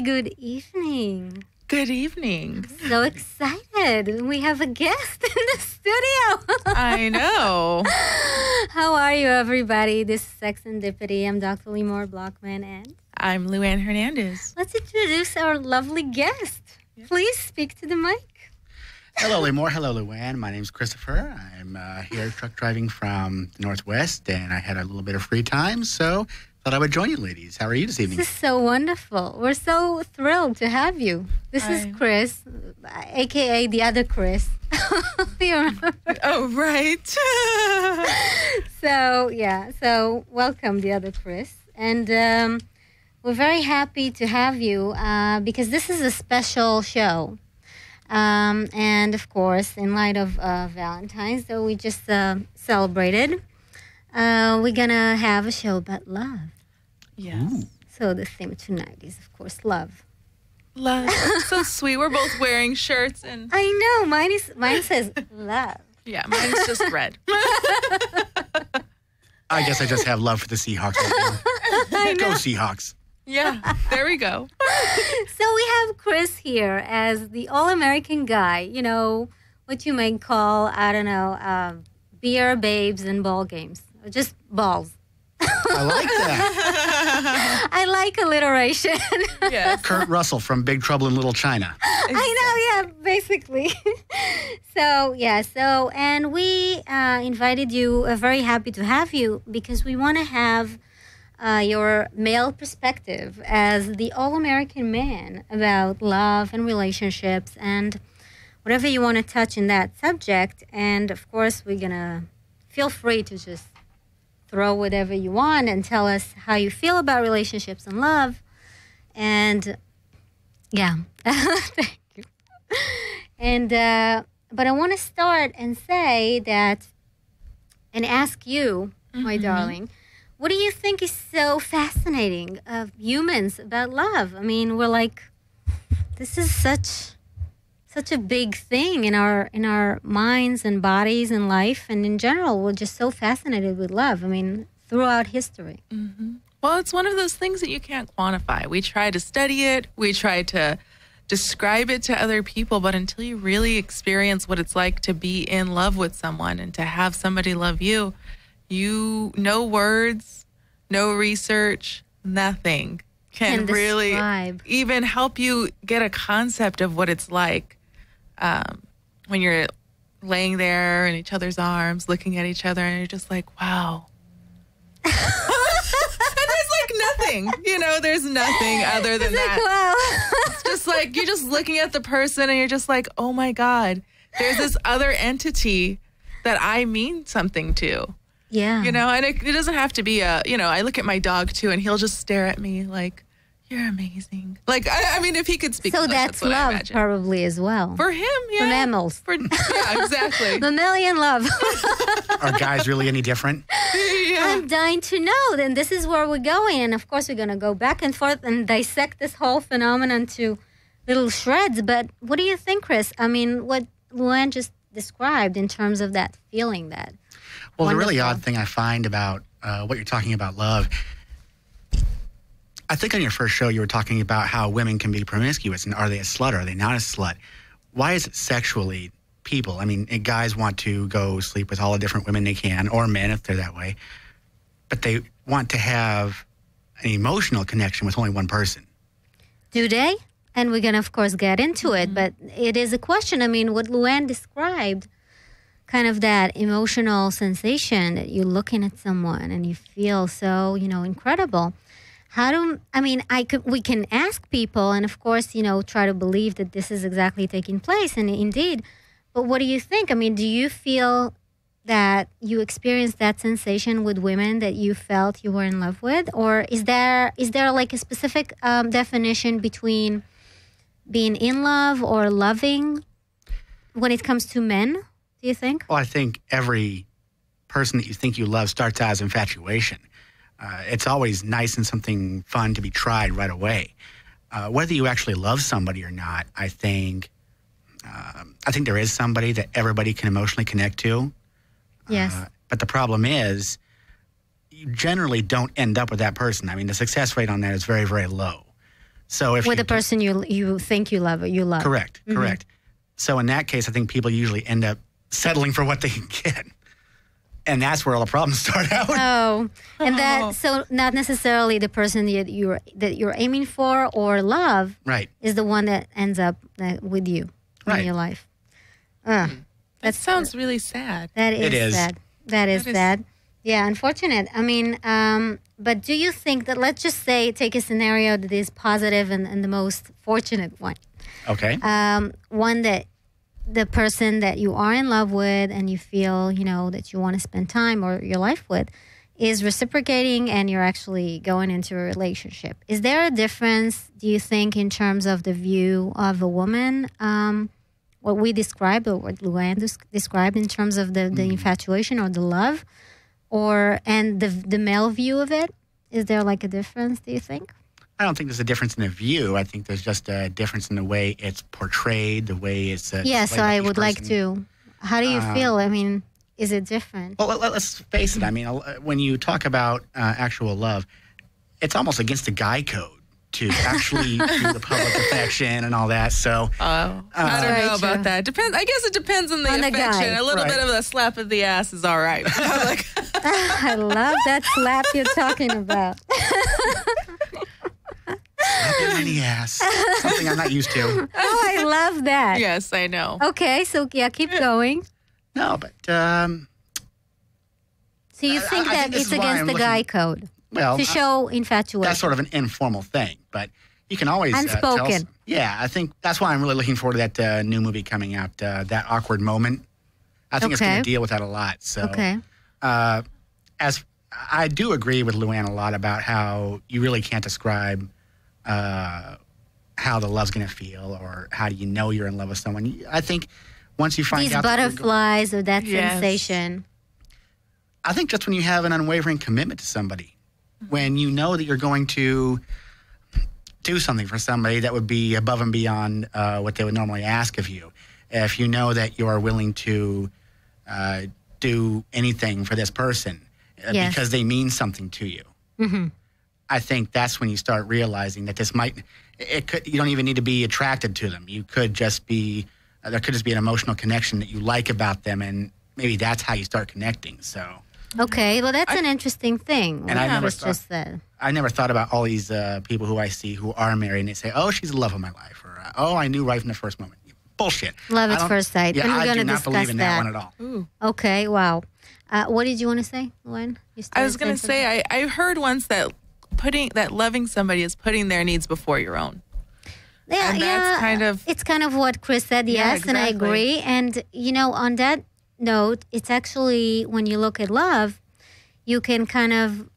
good evening. Good evening. So excited. We have a guest in the studio. I know. How are you, everybody? This is Sex and Dippity. I'm Dr. Limor Blockman, and I'm Luann Hernandez. let's introduce our lovely guest. Please speak to the mic. Hello, Limor. Hello, Luann. My name's Christopher. I'm here truck driving from the Northwest, and I had a little bit of free time, so thought I would join you, ladies. How are you this evening? This is so wonderful. We're so thrilled to have you. This is Chris, a.k.a. the other Chris. You remember? Oh, right. So welcome, the other Chris. And we're very happy to have you because this is a special show. And, of course, in light of Valentine's, that we just celebrated, we're going to have a show about love. Yes. Ooh. So the theme tonight is, of course, love. Love. So sweet. We're both wearing shirts and I know. Mine says love. yeah, mine's just red. I guess I just have love for the Seahawks right now. Go Seahawks. Yeah, there we go. So we have Chris here as the all-American guy. You know, what you may call, I don't know, beer, babes, and ball games. Just balls. I like that. I like alliteration. Yes. Kurt Russell from Big Trouble in Little China. I know, yeah, basically. And we invited you, very happy to have you, because we want to have your male perspective as the all-American man about love and relationships and whatever you want to touch in that subject. And, of course, we're going to feel free to just throw whatever you want and tell us how you feel about relationships and love. And, yeah, thank you. And, but I want to start and say that, and ask you, my darling, what do you think is so fascinating of humans about love? I mean, we're like, this is such a big thing in our minds and bodies and life, and in general, we're just so fascinated with love. I mean, throughout history. Mm-hmm. Well, it's one of those things that you can't quantify. We try to study it. We try to describe it to other people, but until you really experience what it's like to be in love with someone and to have somebody love you, no words, no research, nothing can really even help you get a concept of what it's like when you're laying there in each other's arms, looking at each other, and you're just like, wow. And there's like nothing, there's nothing other than that. Wow. It's just like you're just looking at the person and you're just like, oh my God, there's this other entity that I mean something to. Yeah. And it doesn't have to be I look at my dog too and he'll just stare at me like, you're amazing. Like, I mean, if he could speak so English, that's what I love imagine. Probably as well. For him, yeah. For mammals. Yeah, exactly. Mammalian love. Are guys really any different? Yeah. I'm dying to know. Then this is where we're going. And of course, we're going to go back and forth and dissect this whole phenomenon to little shreds. But what do you think, Chris? I mean, what Luann just described in terms of that feeling that. Well, the wonderful. really odd thing I find about what you're talking about love, I think on your first show you were talking about how women can be promiscuous, and are they a slut or are they not a slut? Why is it sexually people? I mean, guys want to go sleep with all the different women they can, or men if they're that way, but they want to have an emotional connection with only one person. Do they? And we're going to, of course, get into it, but it is a question. I mean, what Luann described, kind of that emotional sensation that you're looking at someone and you feel so, incredible. We can ask people and, of course, try to believe that this is exactly taking place. And indeed, but what do you think? I mean, do you feel that you experienced that sensation with women that you felt you were in love with? Or is there like a specific definition between being in love or loving when it comes to men, do you think? Well, I think every person that you think you love starts out as infatuation. It's always nice and something fun to be tried right away. Whether you actually love somebody or not, I think there is somebody that everybody can emotionally connect to. Yes. But the problem is, you generally don't end up with that person. I mean, the success rate on that is very, very low. So if with you the person you think you love or you love. correct. So in that case, I think people usually end up settling for what they can get. And that's where all the problems start out. Oh, and that so not necessarily the person that you're aiming for or love Right. is the one that ends up with you in Right. your life. That sounds really sad. That is It is. sad. That is sad. Yeah, unfortunate. I mean, but do you think that, let's just say, take a scenario that is positive and the most fortunate one. Okay. One that the person that you are in love with and you feel, that you want to spend time or your life with is reciprocating and you're actually going into a relationship. Is there a difference, do you think, in terms of the view of a woman, what we described or what Luann described in terms of the infatuation or the love, and the male view of it? Is there like a difference, do you think? I don't think there's a difference in the view. I think there's just a difference in the way it's portrayed, the way it's yeah, so I would like to. How do you feel? I mean, is it different? Well, let's face it. I mean, when you talk about actual love, it's almost against the guy code to actually do the public affection and all that. So I don't know about that. Depends. I guess it depends on the affection. guy. A little bit of a slap of the ass is all right. I love that slap you're talking about. slap in the ass, something I'm not used to. Oh, I love that. Yes, I know. Okay, so yeah, keep going. No, but So you think I that think this it's is why against I'm the guy code well, to show infatuation? that's sort of an informal thing, but you can always tell Unspoken. yeah, I think that's why I'm really looking forward to that new movie coming out, That Awkward Moment. I think it's going to deal with that a lot. So, as I do agree with Luann a lot about how you really can't describe how the love's going to feel or how do you know you're in love with someone. I think once you find these out that you're butterflies or that Yes. sensation. I think just when you have an unwavering commitment to somebody, when you know that you're going to do something for somebody that would be above and beyond what they would normally ask of you, if you know that you are willing to do anything for this person Yes. because they mean something to you, I think that's when you start realizing that you don't even need to be attracted to them. You could just be, there could just be an emotional connection that you like about them, and maybe that's how you start connecting. So. Okay, well, that's an interesting thing. And I What never was thought- just said. I never thought about all these people who I see who are married and they say, oh, she's the love of my life, or oh, I knew right from the first moment. Bullshit. Love I at don't- first sight. Yeah, And we're I gonna do not discuss believe in that that. one at all. Ooh. Okay, wow. What did you want to say, Luann? I was going to say, I heard once that loving somebody is putting their needs before your own. Yeah, And that's kind of- It's kind of what Chris said, Yeah, yes, and I exactly. agree. And, on that note, it's actually, when you look at love, you can kind of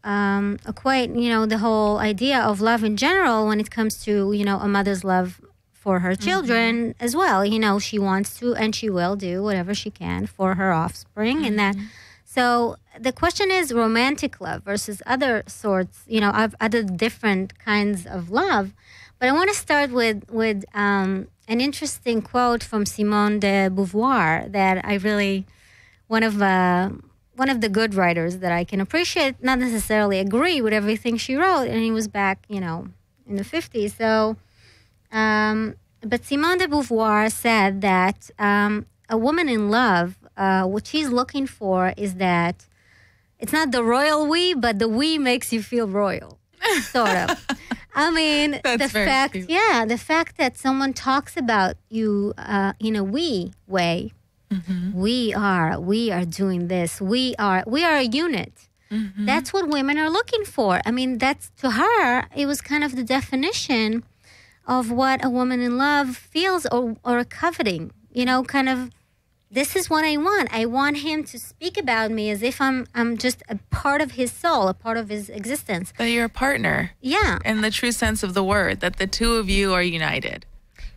equate, the whole idea of love in general when it comes to, a mother's love for her children as well. She wants to and she will do whatever she can for her offspring and that. So the question is romantic love versus other sorts, of other different kinds of love. But I want to start with an interesting quote from Simone de Beauvoir that I really, one of the good writers that I can appreciate, not necessarily agree with everything she wrote, and he was back, in the 50s. So, but Simone de Beauvoir said that a woman in love, what she's looking for is that it's not the royal we, but the we makes you feel royal, sort of. I mean, That's the very fact, cute. the fact that someone talks about you in a we way. We are doing this. We are a unit. That's what women are looking for. I mean, that's, to her, it was kind of the definition of what a woman in love feels or coveting. Kind of, this is what I want. I want him to speak about me as if I'm just a part of his soul, a part of his existence. That you're a partner. Yeah. In the true sense of the word, that the two of you are united.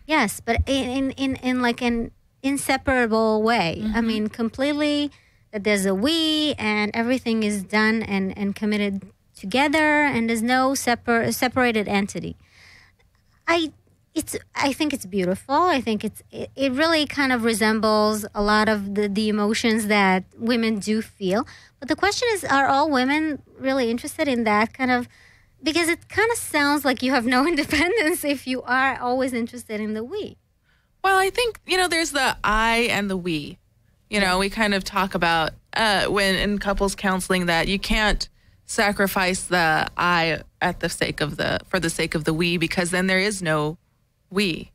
Yes, but in like an inseparable way. I mean, completely, that there's a we and everything is done and committed together and there's no separated entity. I think it's beautiful. I think it really kind of resembles a lot of the emotions that women do feel. But the question is, are all women really interested in that kind of Because it kind of sounds like you have no independence if you are always interested in the we. Well, I think, there's the I and the we. We kind of talk about when in couples counseling that you can't sacrifice the I for the sake of the we, because then there is no we.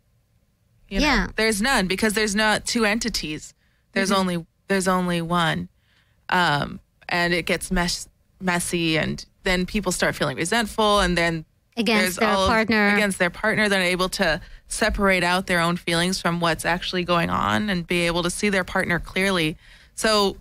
There's none, because there's not two entities. There's only one. And it gets messy, and then people start feeling resentful, and then against their partner. They're able to separate out their own feelings from what's actually going on and be able to see their partner clearly. So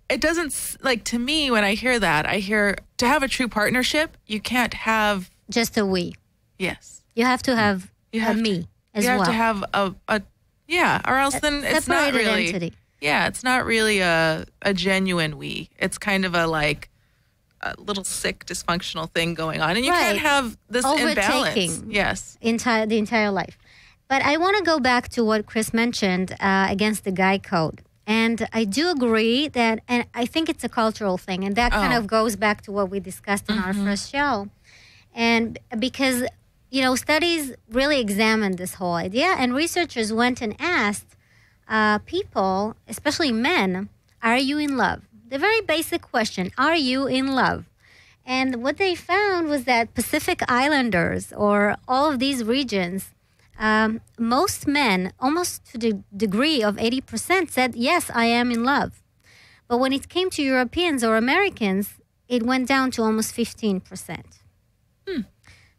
it doesn't, like, to me, when I hear that, I hear to have a true partnership, you can't have just a we. Yes. You have to have a me as well. You have to have or else then it's not really entity. Yeah, it's not really a genuine we. It's kind of a little sick, dysfunctional thing going on. And you can't have this imbalance. Yes. The entire life. But I want to go back to what Chris mentioned against the guy code. And I do agree that, and I think it's a cultural thing. And that kind of goes back to what we discussed in our first show. And because, studies really examined this whole idea. And researchers went and asked people, especially men, are you in love? The very basic question, are you in love? And what they found was that Pacific Islanders, or all of these regions, most men, almost to the degree of 80%, said, yes, I am in love. But when it came to Europeans or Americans, it went down to almost 15%.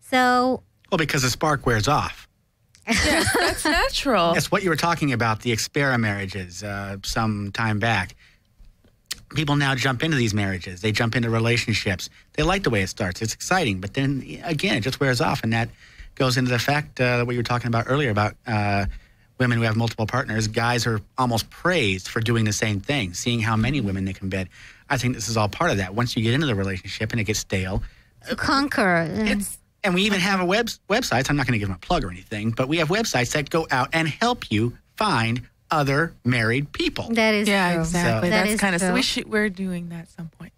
So... Well, because the spark wears off. Yes, that's natural. That's what you were talking about, the Xpera marriages some time back. People now jump into these marriages. They jump into relationships. They like the way it starts. It's exciting. But then, again, it just wears off. And that goes into the fact what you were talking about earlier about women who have multiple partners. Guys are almost praised for doing the same thing, seeing how many women they can bed. I think this is all part of that. Once you get into the relationship and it gets stale. To conquer. And we even have websites. I'm not going to give them a plug or anything, but we have websites that go out and help you find other married people. That is true. Exactly. So, that's kind of we're doing that at some point.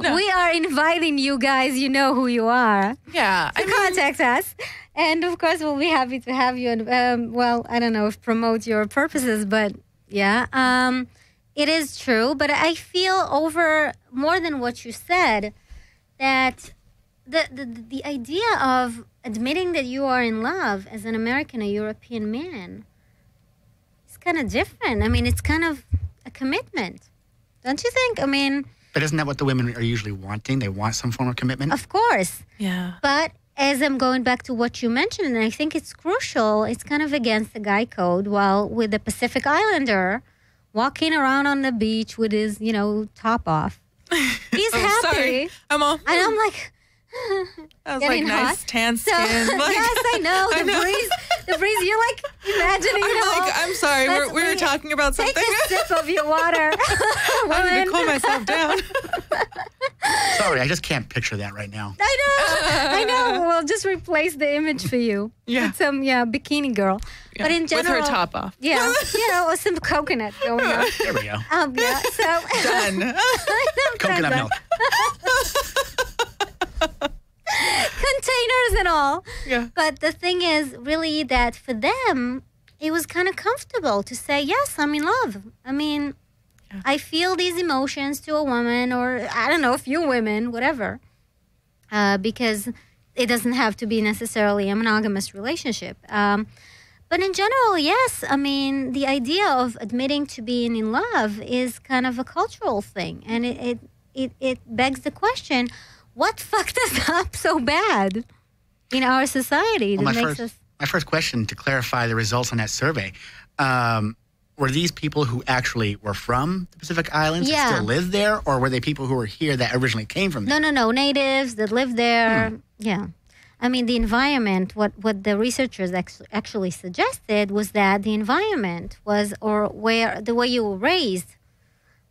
No. We are inviting you guys. You know who you are. Yeah, to contact us, and of course we'll be happy to have you. And I don't know if promote your purposes, but yeah, it is true. But I feel over more than what you said that the idea of admitting that you are in love as an American or European man. Kind of different. I mean, it's kind of a commitment, don't you think? I mean, but isn't that what the women are usually wanting? They want some form of commitment. Of course. Yeah. But as I'm going back to what you mentioned, and I think it's crucial, it's kind of against the guy code. While with the Pacific Islander walking around on the beach with his, top off, he's happy. Sorry. I'm all. And I'm like. That was like nice tan skin. Yes, I know. The breeze. You're like imagining. I'm sorry. We were talking about something. Take a sip of your water. I need to cool myself down. Sorry, I just can't picture that right now. I know. We'll just replace the image for you. With some bikini girl. Yeah. But in general, with her top off. Yeah, or some coconut going on. There we go. So done. Coconut milk. Containers and all. Yeah. But the thing is really that for them, it was kind of comfortable to say, yes, I'm in love. I mean, I feel these emotions to a woman, or I don't know, a few women, whatever. Because it doesn't have to be necessarily a monogamous relationship. But in general, yes, I mean, the idea of admitting to being in love is kind of a cultural thing. And it begs the question, what fucked us up so bad in our society that my first question to clarify the results on that survey, were these people who actually were from the Pacific Islands and still live there, or were they people who were here that originally came from there? No, natives that live there. Yeah. I mean, the environment, what the researchers actually suggested was that the environment was, or where the way you were raised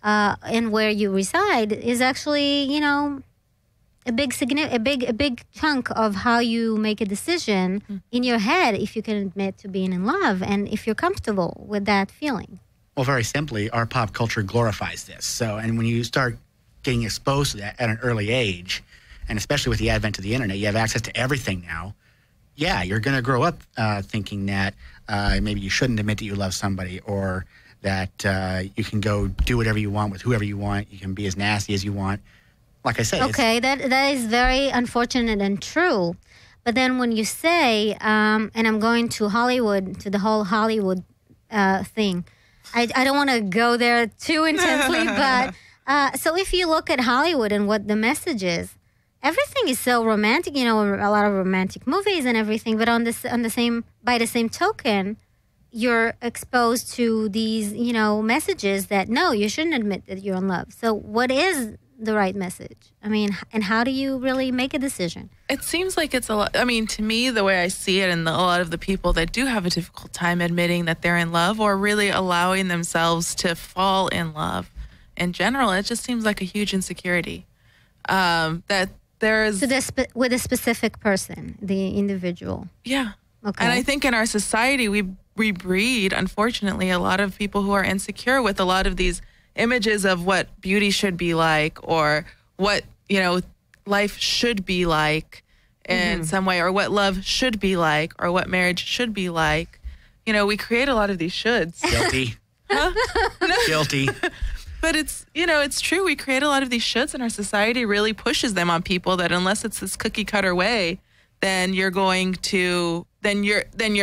and where you reside is actually, a big chunk of how you make a decision in your head if you can admit to being in love and if you're comfortable with that feeling. Well, very simply, our pop culture glorifies this. So, and when you start getting exposed to that at an early age, and especially with the advent of the internet, you have access to everything now. Yeah, you're going to grow up thinking that maybe you shouldn't admit that you love somebody, or that you can go do whatever you want with whoever you want. You can be as nasty as you want. Like I said. Okay, that is very unfortunate and true. But then when you say, and I'm going to Hollywood, to the whole Hollywood thing, I don't want to go there too intensely, but so if you look at Hollywood and what the message is, everything is so romantic, a lot of romantic movies and everything, but by the same token, you're exposed to these, messages that, no, you shouldn't admit that you're in love. So what is the right message? I mean, and how do you really make a decision? It seems like it's a lot. I mean, to me, the way I see it, and a lot of the people that do have a difficult time admitting that they're in love or really allowing themselves to fall in love in general, it just seems like a huge insecurity. That there is. So with a specific person, the individual. Yeah. Okay. And I think in our society, we breed, unfortunately, a lot of people who are insecure with a lot of these images of what beauty should be like, or what, life should be like in some way, or what love should be like, or what marriage should be like. We create a lot of these shoulds. Guilty. Huh? Guilty. But it's, it's true. We create a lot of these shoulds, and our society really pushes them on people that unless it's this cookie cutter way, then you're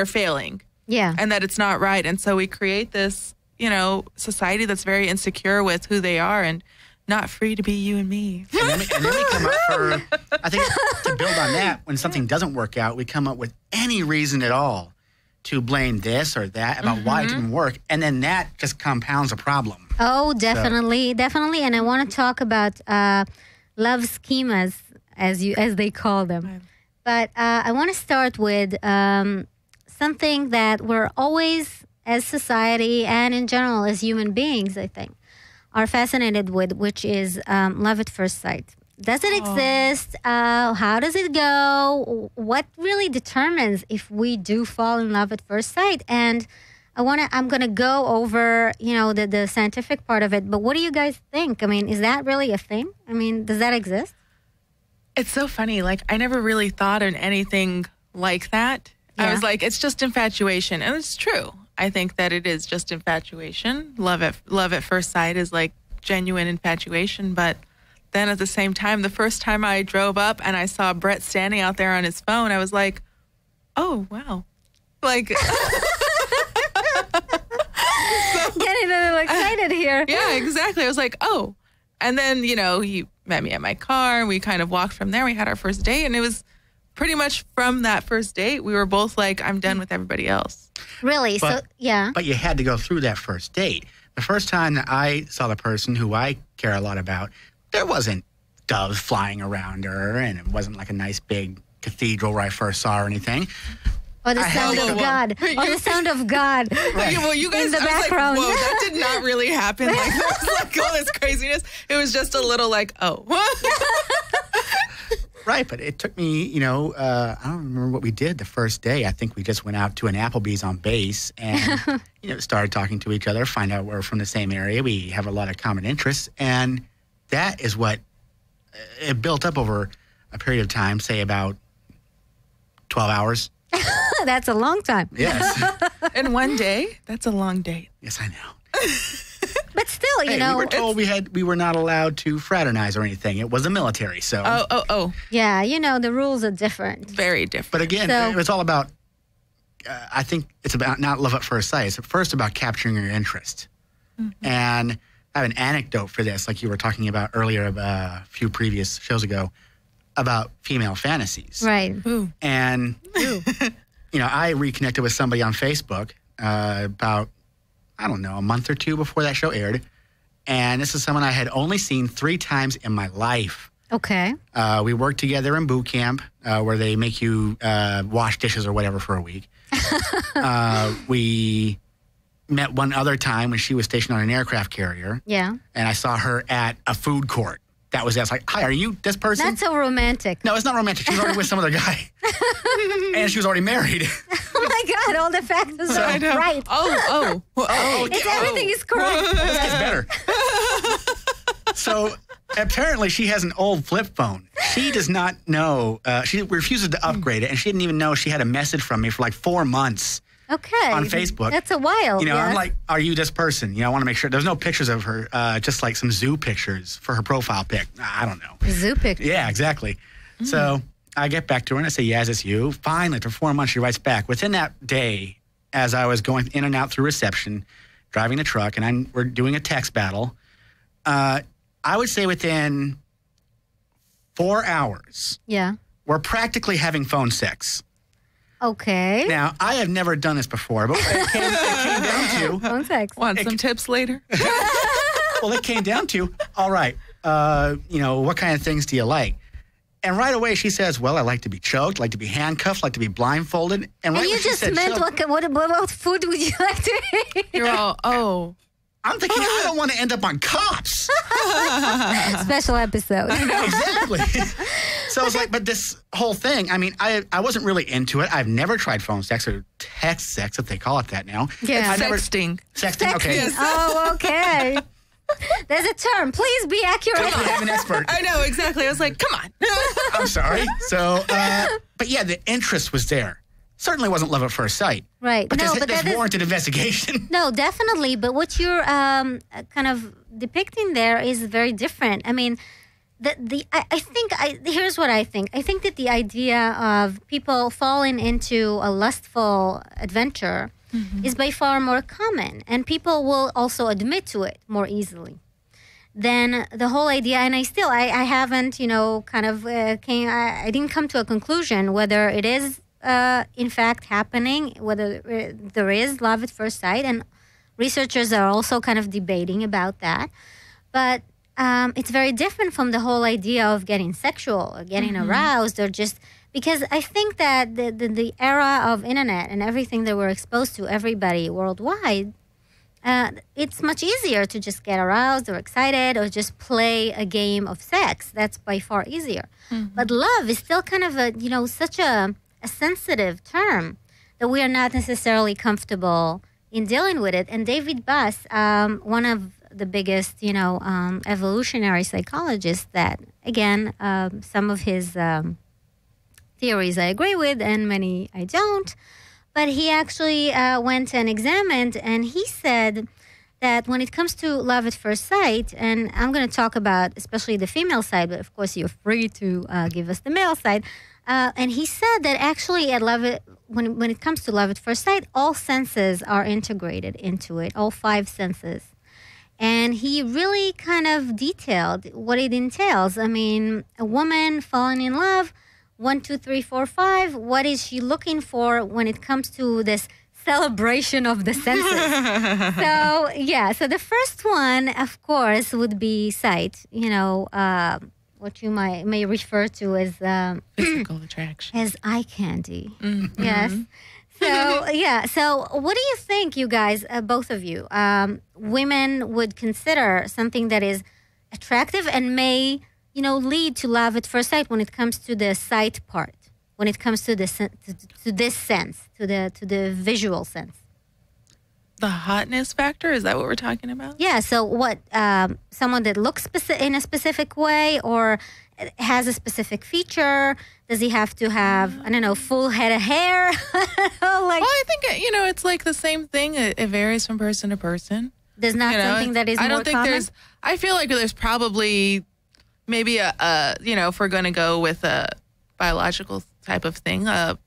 failing. Yeah. And that it's not right. And so we create this, society that's very insecure with who they are and not free to be you and me. And then we come up I think to build on that, when something doesn't work out, we come up with any reason at all to blame this or that about why it didn't work. And then that just compounds a problem. Oh, definitely. Definitely. And I want to talk about love schemas, as they call them. Right. But I want to start with something that we're always, as society and in general as human beings, I think, are fascinated with, which is love at first sight. Does it exist? How does it go? What really determines if we do fall in love at first sight? And I'm gonna go over, the scientific part of it. But what do you guys think? I mean, is that really a thing? I mean, does that exist? It's so funny. Like, I never really thought of anything like that. Yeah. I was like, it's just infatuation. And it's true. I think that it is just infatuation. Love at first sight is like genuine infatuation. But then at the same time, the first time I drove up and I saw Brett standing out there on his phone, I was like, oh, wow. Like, getting a little excited here. Yeah, exactly. I was like, oh. And then, he met me at my car and we kind of walked from there. We had our first date, and it was pretty much from that first date, we were both like, I'm done with everybody else. Really? But, so, yeah. But you had to go through that first date. The first time that I saw the person who I care a lot about, there wasn't doves flying around her, and it wasn't like a nice big cathedral where I first saw her or anything. Or the sound of God. Or the sound of God. Right. Well, you guys, in the background. Like, whoa, that did not really happen. Like, there was like all this craziness. It was just a little like, oh. Right, but it took me, I don't remember what we did the first day. I think we just went out to an Applebee's on base and, started talking to each other, find out we're from the same area. We have a lot of common interests. And that is what it built up over a period of time, say about 12 hours. That's a long time. Yes. In one day? That's a long date. Yes, I know. But still, we were told we were not allowed to fraternize or anything. It was the military, so. Oh. Yeah, the rules are different. Very different. But again, it's all about, I think it's about not love at first sight. It's first about capturing your interest. Mm-hmm. And I have an anecdote for this, like you were talking about earlier a few previous shows ago, about female fantasies. Right. Ooh. And, I reconnected with somebody on Facebook about, I don't know, a month or two before that show aired. And this is someone I had only seen 3 times in my life. Okay. We worked together in boot camp where they make you wash dishes or whatever for a week. We met one other time when she was stationed on an aircraft carrier. Yeah. And I saw her at a food court. That was it. I was like, hi, are you this person? That's so romantic. No, it's not romantic. She was already with some other guy. And she was already married. Oh, my God. All the factors are right. Everything is correct. This gets better. So apparently she has an old flip phone. She does not know. She refuses to upgrade it, and she didn't even know she had a message from me for like 4 months. Okay. On Facebook. That's a while. You know, yes. I'm like, are you this person? You know, I want to make sure. There's no pictures of her, just like some zoo pictures for her profile pic. I don't know. Zoo picture. Yeah, exactly. So I get back to her and I say, yes, it's you. Finally, after 4 months, she writes back. Within that day, as I was going in and out through reception, driving the truck, and we're doing a text battle, I would say within 4 hours, we're practically having phone sex. Okay. Now, I have never done this before, but it came down to... Phone sex. Want some tips later? Well, it came down to, all right, what kind of things do you like? And right away she says, well, I like to be choked, like to be handcuffed, like to be blindfolded. And right you just meant what food would you like to eat? You're all, I'm thinking, I don't want to end up on Cops. Special episode. I know, exactly. So I was like, but this whole thing, I mean, I wasn't really into it. I've never tried phone sex or text sex, if they call it that now. Yeah. Sexting. Sexting, okay. Yes. Oh, okay. There's a term. Please be accurate. Come on, I'm an expert. I know, exactly. I was like, come on. I'm sorry. So, but yeah, the interest was there. Certainly wasn't love at first sight. Right. But this warranted investigation. No, definitely. But what you're kind of depicting there is very different. I mean, here's what I think. I think that the idea of people falling into a lustful adventure is by far more common, and people will also admit to it more easily than the whole idea. And I haven't, I didn't come to a conclusion whether it is in fact happening, whether there is love at first sight, and researchers are also kind of debating about that. But it's very different from the whole idea of getting sexual or getting aroused, or just because I think that the era of internet and everything that we're exposed to, everybody worldwide, it's much easier to just get aroused or excited or just play a game of sex. That's by far easier. But love is still kind of such a sensitive term that we are not necessarily comfortable in dealing with it. And David Buss, one of the biggest, evolutionary psychologists, that, again, some of his theories I agree with and many I don't, but he actually went and examined, and he said that when it comes to love at first sight, and I'm going to talk about especially the female side, but of course you're free to give us the male side, and he said that actually when it comes to love at first sight, all senses are integrated into it, all 5 senses. And he really kind of detailed what it entails. I mean, a woman falling in love, 1, 2, 3, 4, 5. What is she looking for when it comes to this celebration of the senses? So the first one, of course, would be sight. What you may refer to as physical attraction, as eye candy. Yes. So what do you think, you guys, both of you, women would consider something that is attractive and may, lead to love at first sight when it comes to the sight part, when it comes to the to this sense, to the visual sense? The hotness factor, is that what we're talking about? Yeah. So what? Someone that looks in a specific way or has a specific feature. Does he have to have, I don't know, full head of hair? Well, I think, it's like the same thing. It varies from person to person. There's not something that is more common? I feel like there's probably maybe if we're going to go with a biological type of thing, a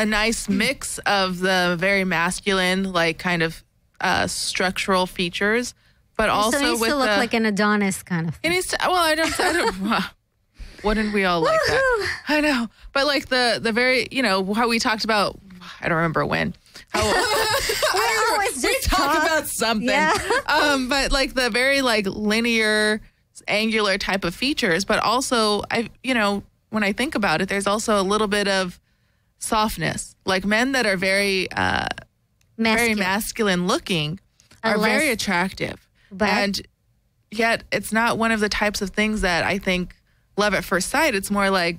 nice mix of the very masculine, like kind of structural features, but also so it needs to look like an Adonis kind of thing. It needs to, I don't wouldn't we all like that? I know. But like the very, how we talked about, I don't remember when. We talk about something. Yeah. But like the very like linear, angular type of features, but also when I think about it, there's also a little bit of softness. Like men that are very very masculine looking are very attractive. And yet it's not one of the types of things that I think love at first sight. It's more like,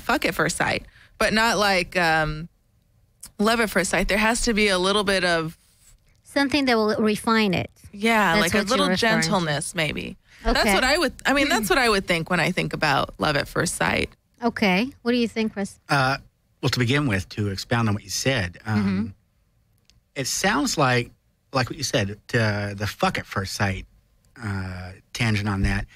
fuck at first sight, but not like love at first sight. There has to be a little bit of something that will refine it. Yeah, like a little gentleness, maybe. Okay. That's what I would think when I think about love at first sight. Okay. What do you think, Chris? Well, to begin with, to expound on what you said, it sounds like what you said, the fuck at first sight tangent on that.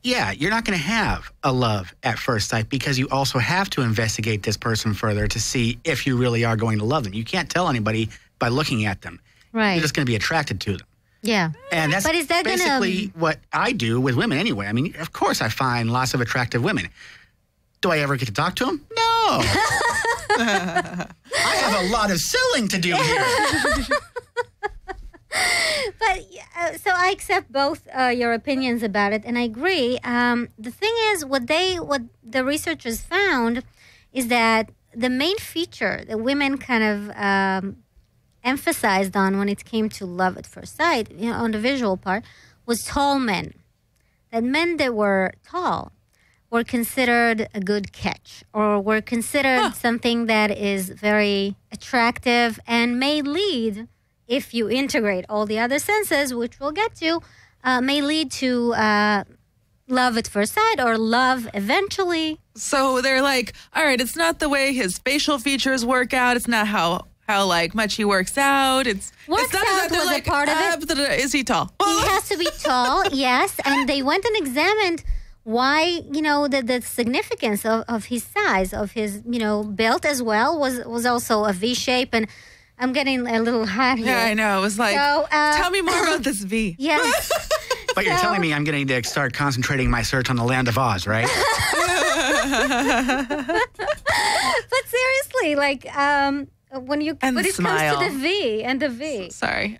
Yeah, you're not going to have a love at first sight because you also have to investigate this person further to see if you really are going to love them. You can't tell anybody by looking at them. Right. You're just going to be attracted to them. Yeah. And that's But is that basically what I do with women anyway. I mean, of course I find lots of attractive women. Do I ever get to talk to them? No. I have a lot of selling to do here. But so I accept both your opinions about it, and I agree. The thing is, what the researchers found is that the main feature that women kind of emphasized on when it came to love at first sight, on the visual part, was tall men. That men that were tall were considered a good catch, or were considered something that is very attractive and may lead, if you integrate all the other senses, which we'll get to, may lead to love at first sight or love eventually. So they're like, all right, it's not the way his facial features work out. It's not how like much he works out. It's not out was a part of it. Is he tall? He has to be tall, yes. And they went and examined why, the significance of his size, of his, build as well was also a V shape. And I'm getting a little hot here. Yeah, I know. It was like, tell me more about this V. Yes. But you're telling me I'm going to start concentrating my search on the Land of Oz, right? But seriously, when it comes to the V and the V. Sorry.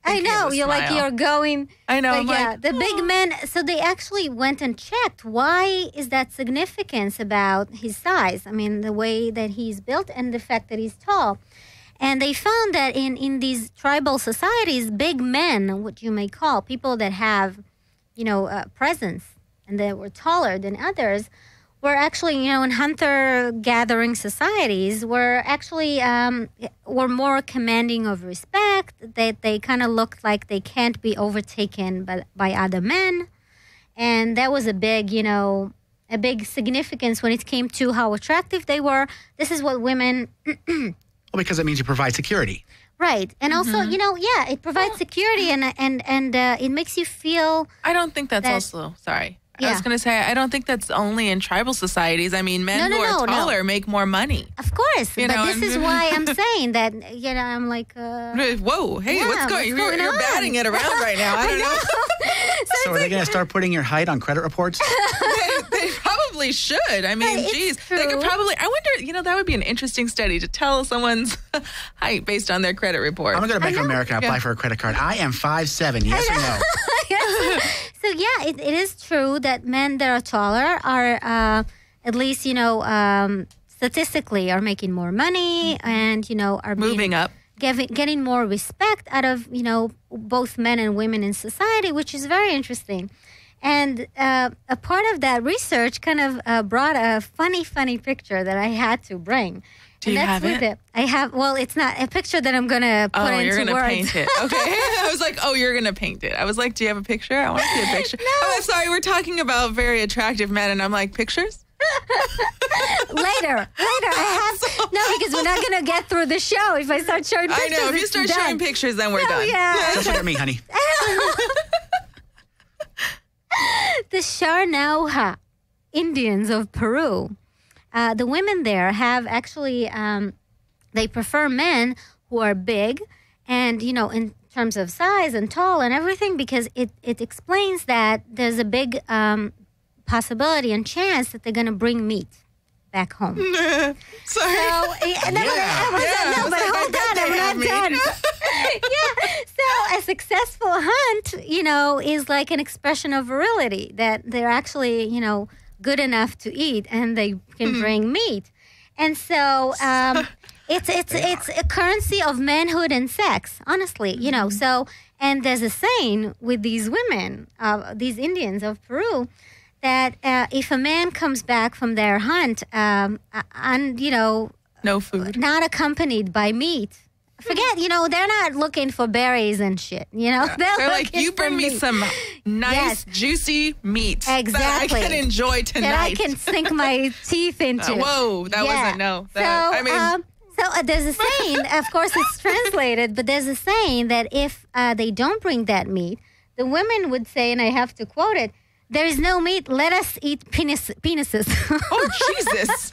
I know you're going. I know. But the big men. So they actually went and checked why is that significance about his size. I mean, the way that he's built and the fact that he's tall. And they found that in these tribal societies, big men, what you may call people that have, presence and that were taller than others, were actually, in hunter-gathering societies, were actually were more commanding of respect. They kind of looked like they can't be overtaken by other men, and that was a big significance when it came to how attractive they were. This is what women. Well, because it means you provide security. Right, and also, it provides security, and it makes you feel. I don't think that's also sorry. Yeah. I was going to say, I don't think that's only in tribal societies. I mean, men who are taller make more money. Of course. But this is why I'm saying that, I'm like... Whoa, hey, what's going on? You're batting it around right now. I don't know. So are they going to start putting your height on credit reports? They probably should. I mean, geez. They could probably... I wonder, that would be an interesting study to tell someone's height based on their credit report. I'm going to go to Bank of America and apply for a credit card. I am 5'7", yes or no? So, it is true that men that are taller are, at least, statistically, are making more money and, are moving up. Getting more respect out of, both men and women in society, which is very interesting. And a part of that research kind of brought a funny picture that I had to bring. Do you have it? I have. Well, it's not a picture that I'm going to put into words. Oh, you're going to paint it. Okay. I was like, you're going to paint it. I was like, do you have a picture? I want to see a picture. No. Oh, I'm sorry. We're talking about very attractive men, and I'm like, pictures? Later. I have. No, because we're not going to get through the show if I start showing pictures. I know. If you start showing pictures, then we're done. Yeah. Just look at me, honey. The Sharnauha Indians of Peru. The women there have actually, they prefer men who are big and, in terms of size and tall and everything, because it explains that there's a big possibility and chance that they're going to bring meat back home. Sorry. So, I'm not done. So a successful hunt, is like an expression of virility, that they're actually, good enough to eat and they can bring meat. And so it's a currency of manhood and sex, honestly, So, and there's a saying with these women, these Indians of Peru, that if a man comes back from their hunt and, no food, not accompanied by meat Forget, they're not looking for berries and shit. They're like, looking you bring for me meat. some nice, Yes. juicy meat that Exactly. I can enjoy tonight. That I can sink my teeth into. Whoa, that wasn't, no. That, So there's a saying, of course it's translated, but there's a saying that if they don't bring that meat, the women would say, and I have to quote it, there is no meat, let us eat penises. oh, Jesus.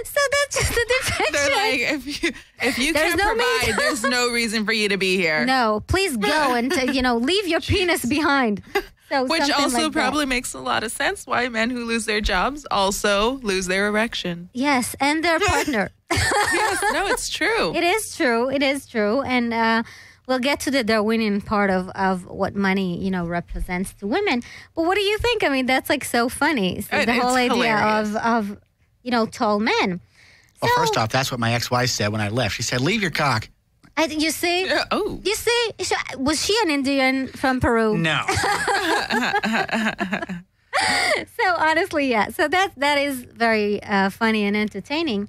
So that's just the depiction. They're like, if you There's can't no provide, meat. there's no reason for you to be here. No, please go and, leave your penis behind. So Which something also like probably makes a lot of sense why men who lose their jobs also lose their erection. that. Yes, and their partner. Yes, no, it's true. It is true. It is true. And we'll get to the Darwinian part of what money, represents to women. But what do you think? I mean, that's like so funny. So the It's whole idea hilarious. of tall men. Well, first off, that's what my ex-wife said when I left. She said, leave your cock. You see? Oh. You see? Was she an Indian from Peru? No. So honestly, yeah. So that is very funny and entertaining.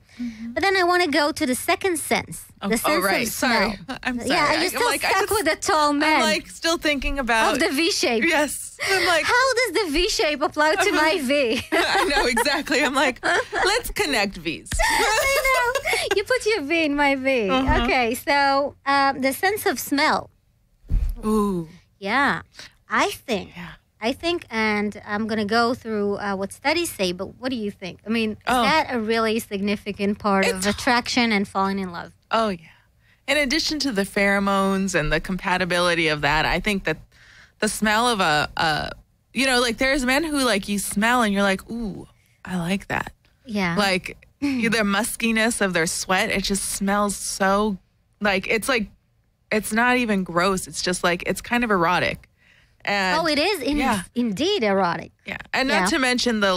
But then I want to go to the second sense. The sense right. of smell. Sorry. I'm sorry. Yeah, you're I'm still like, stuck with the tall man. I'm like still thinking about of the V shape. Yes. I'm like, How does the V shape apply to my V? I know exactly. I'm like, let's connect V's. I know. You put your V in my V. Okay, so the sense of smell. Ooh. Yeah, I think, and I'm going to go through what studies say, but what do you think? I mean, is that a really significant part of attraction and falling in love? Oh, yeah. In addition to the pheromones and the compatibility of that, I think that the smell of like there's men who like you smell and you're like, ooh, I like that. Yeah. Like the muskiness of their sweat, it just smells so it's not even gross. It's just like, it's kind of erotic. And it is indeed erotic. yeah. And not to mention the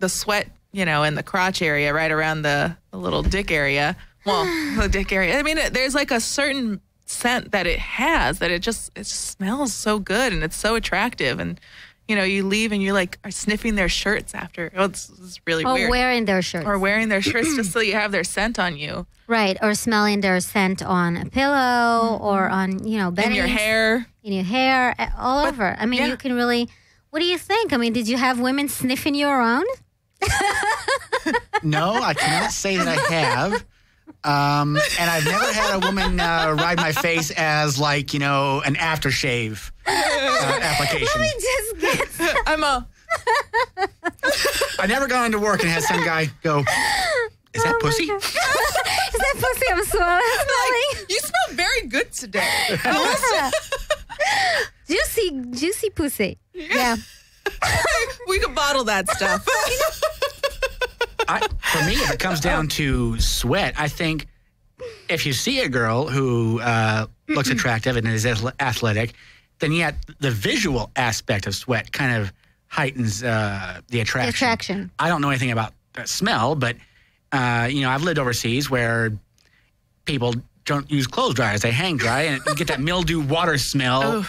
sweat, in the crotch area, right around the little dick area. Well, the dick area. I mean, there's like a certain scent that it has that it just smells so good and it's so attractive. And, you leave and you are sniffing their shirts after. Oh, it's really weird. Or wearing their shirts. Or wearing their shirts just so you have their scent on you. Right. Or smelling their scent on a pillow or on, bedding. In your hair. In your hair, all over. I mean, you can really, what do you think? I mean, did you have women sniffing you around? No, I cannot say that I have. And I've never had a woman ride my face as an aftershave application. Let me just get I never gone into work and had some guy go, is that pussy? Is that pussy I'm smelling? You smell very good today. Yeah. Juicy pussy. Yeah. We could bottle that stuff. For me, if it comes down to sweat, I think if you see a girl who looks attractive and is athletic, then the visual aspect of sweat kind of heightens the attraction. I don't know anything about smell, but I've lived overseas where people don't use clothes dryers; they hang dry, and you get that mildew water smell,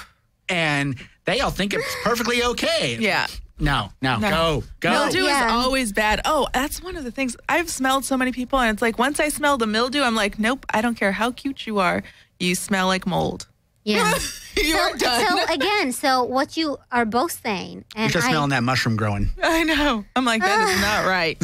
and they all think it's perfectly okay. Yeah. No. Go. Mildew is always bad. Oh, that's one of the things. I've smelled so many people, and it's like once I smell the mildew, I'm like, nope, I don't care how cute you are. You smell like mold. Yeah. You're done. So what you are both saying, and You're just smelling that mushroom growing. I know. I'm like, that is not right.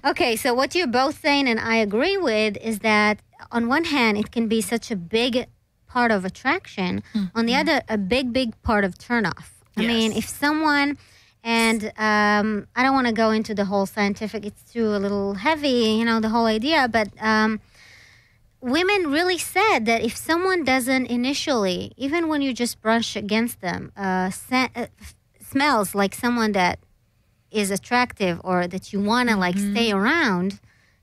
Okay, so what you're both saying, and I agree with, is that on one hand, it can be such a big part of attraction. On the other, a big part of turnoff. I mean, if someone... And I don't want to go into the whole scientific, it's too a little heavy, the whole idea. But women really said that if someone doesn't initially, even when you just brush against them, smells like someone that is attractive or that you want to stay around,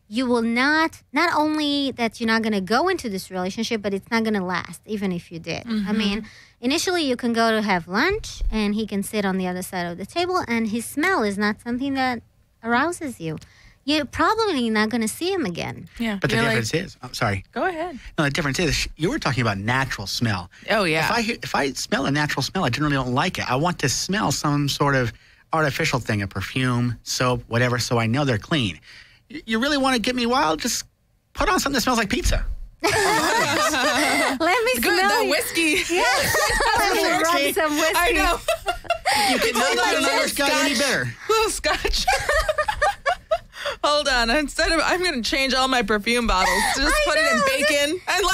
you will not only that you're not going to go into this relationship, but it's not going to last, even if you did. I mean, initially you can go to have lunch and he can sit on the other side of the table and his smell is not something that arouses you. You're probably not going to see him again. Yeah. But the difference is, I'm sorry. Go ahead. No, the difference is, you were talking about natural smell. Oh, yeah. If I smell a natural smell, I generally don't like it. I want to smell some sort of artificial thing, a perfume, soap, whatever, so I know they're clean. You really want to get me wild? Just Put on something that smells like pizza. Let me Good, smell the you. whiskey. Yes. Let me rub some whiskey. I know. You can Hold make on, an Irish guy any better. Little scotch. Hold on. I'm going to change all my perfume bottles. Just put it in bacon. And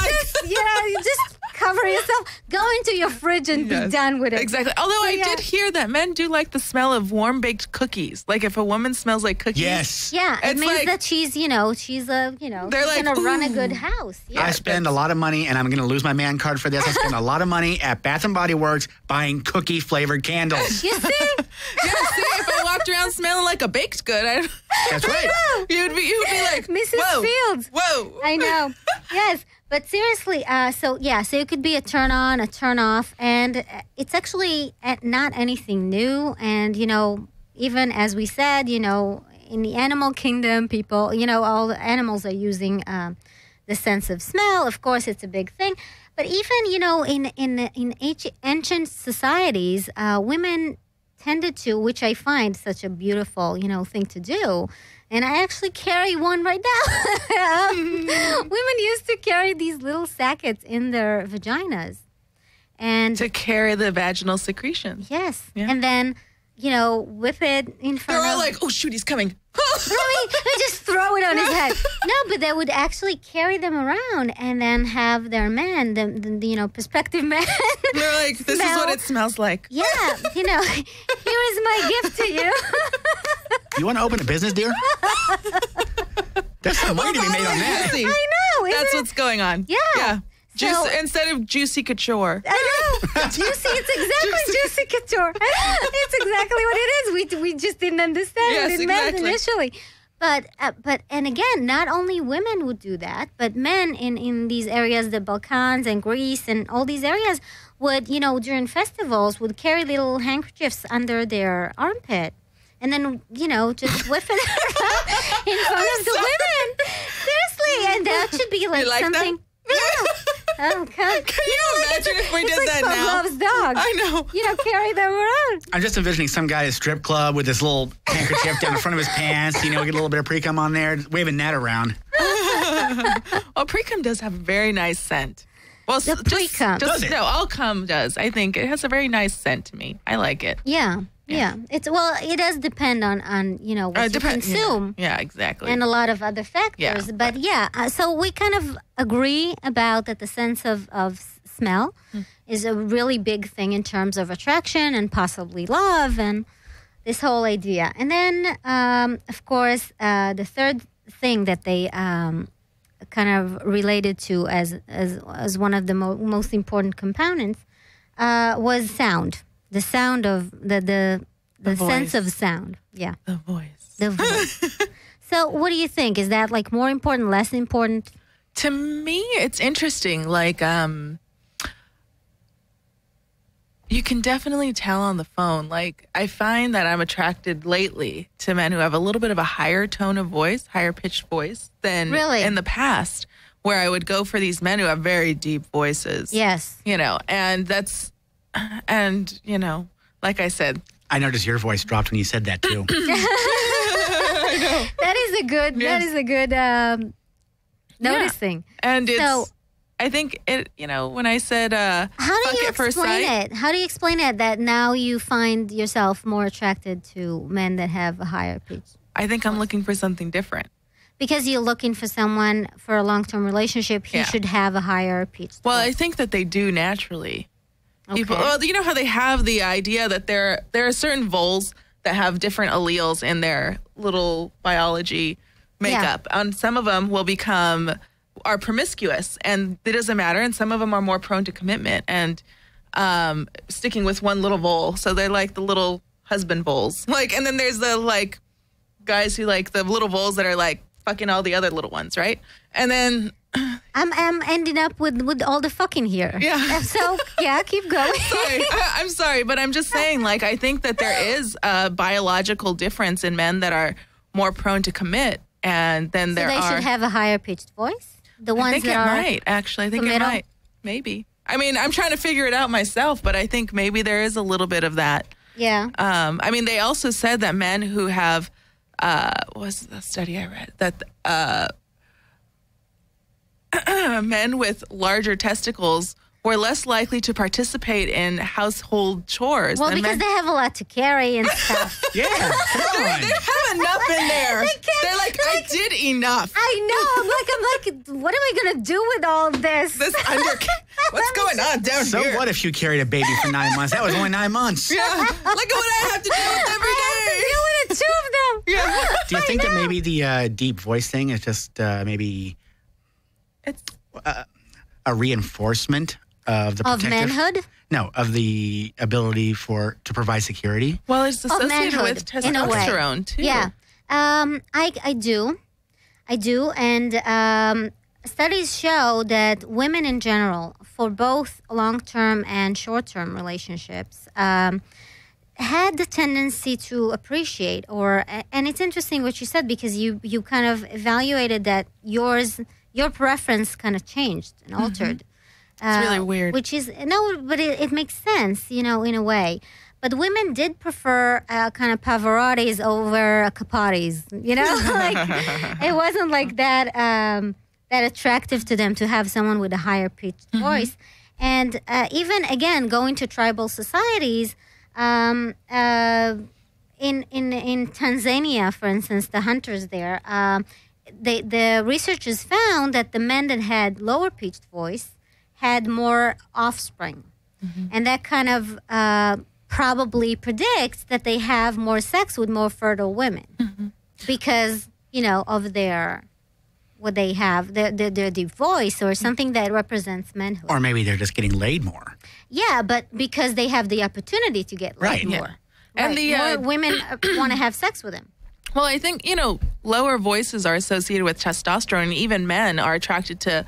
You just cover yourself. Go into your fridge and be done with it. Exactly. Although I did hear that men do like the smell of warm baked cookies. Like if a woman smells like cookies. Yes. Yeah, it It's means like- that she's They're she's like, gonna run a "Ooh." good house. Yeah. I spend a lot of money, and I'm going to lose my man card for this. I spend a lot of money at Bath and Body Works buying cookie-flavored candles. You see? Yeah, see, if I walked around smelling like a baked good, That's right. you'd be like, Mrs. Whoa, Fields. Whoa. I know. Yes. But seriously, so it could be a turn on, a turn off, and it's actually not anything new. And, even as we said, in the animal kingdom, people, all the animals are using the sense of smell. Of course, it's a big thing. But even, in ancient societies, women tended to, which I find such a beautiful, thing to do. And I actually carry one right now. Women used to carry these little sackets in their vaginas. And To carry the vaginal secretion. yes. Yeah. And then, whip it in front They're all of... like, oh, shoot, he's coming. they just throw it on his head. No, but they would actually carry them around and then have their men, the prospective men. They're like, this is what it smells like. Yeah, here is my gift to you. You want to open a business, dear? There's some money to be made on that. Juicy. I know. isn't That's it? what's going on. Yeah. Yeah. So- Instead of juicy couture. I know. Juicy. It's exactly juicy couture. It's exactly what it is. We just didn't understand Yes, what it meant exactly. initially. But and again, not only women would do that, but men in these areas, the Balkans and Greece and all these areas would, during festivals, would carry little handkerchiefs under their armpit. And then, just whip it around in front of the women. Seriously. And that should be like You like that? something. Yeah. Oh, God. Can you imagine if we It's did like that now? Pavlov's dog. I know. Carry them around. I'm just envisioning some guy at a strip club with this little handkerchief down the front of his pants, get a little bit of pre-cum on there, waving that around. Well, pre-cum does have a very nice scent. Well, The pre-cum. Does it? No, all cum does. I think it has a very nice scent to me. I like it. Yeah. It does depend on what you consume. Yeah, exactly. And a lot of other factors. Yeah, But so we kind of agree about that the sense of smell is a really big thing in terms of attraction and possibly love and this whole idea. And then, of course, the third thing that they kind of related to as one of the most important components was sound. The sound of the sense voice. of sound. Yeah. The voice. The voice. So what do you think? Is that like more important, less important? To me, it's interesting. Like, you can definitely tell on the phone. Like, I find that I'm attracted lately to men who have a little bit of a higher tone of voice, higher pitched voice than Really? in the past, where I would go for these men who have very deep voices. Yes. And like I said, I noticed your voice dropped when you said that, too. That is a good noticing. and it's, So- I think it, when I said, How do fuck you at first explain sight, it? How do you explain it that now you find yourself more attracted to men that have a higher pitch? I think I'm looking for something different. Because you're looking for someone for a long-term relationship, he Yeah. should have a higher pitch. Well, I think that they do naturally. People, Okay. well, you know how they have the idea that there are certain voles that have different alleles in their little biology makeup. And some of them are promiscuous, and it doesn't matter. And some of them are more prone to commitment and sticking with one little vole. So they're like the little husband voles. Like, and then there's the like guys who like the little voles that are like fucking all the other little ones, right? And then I'm ending up with all the fucking here. Yeah. So keep going. I'm sorry, but I'm just saying, like, I think that there is a biological difference in men that are more prone to commit, and then So there they are. should have a higher pitched voice. The ones I think that it are might, actually. I think it committal? might. Maybe. I mean, I'm trying to figure it out myself, but I think maybe there is a little bit of that. Yeah. I mean, they also said that men who have, what was the study I read? That men with larger testicles were less likely to participate in household chores. Well, than because men. they have a lot to carry and stuff. Yeah, come on. They have enough in there. They're like, I did enough. I know. I'm like, what am I going to do with all this? What's going on down So here? what if you carried a baby for 9 months? That was only 9 months. Yeah, look at what I have to deal with every day. Deal with the two of them. Yeah. Do you think that maybe the deep voice thing is just maybe It's a reinforcement of the Of protective? manhood? No, of the ability to provide security. well, it's associated manhood, with in a way. testosterone too. Yeah. I do. And studies show that women in general, for both long-term and short-term relationships, had the tendency to appreciate and it's interesting what you said, because you kind of evaluated that your preference kind of changed and altered. It's really weird. Which is, but it makes sense, in a way. But women did prefer kind of Pavarottis over Capotis, like it wasn't like that that attractive to them to have someone with a higher pitched voice. And even again, going to tribal societies, in Tanzania, for instance, the hunters there, the researchers found that the men that had lower pitched voice had more offspring, and that kind of probably predicts that they have more sex with more fertile women because of their what they have, their deep voice or something that represents manhood. Or maybe they're just getting laid more. Yeah, but because they have the opportunity to get laid Right. more. Yeah. And More women want to have sex with him. Well, I think, lower voices are associated with testosterone, and even men are attracted to,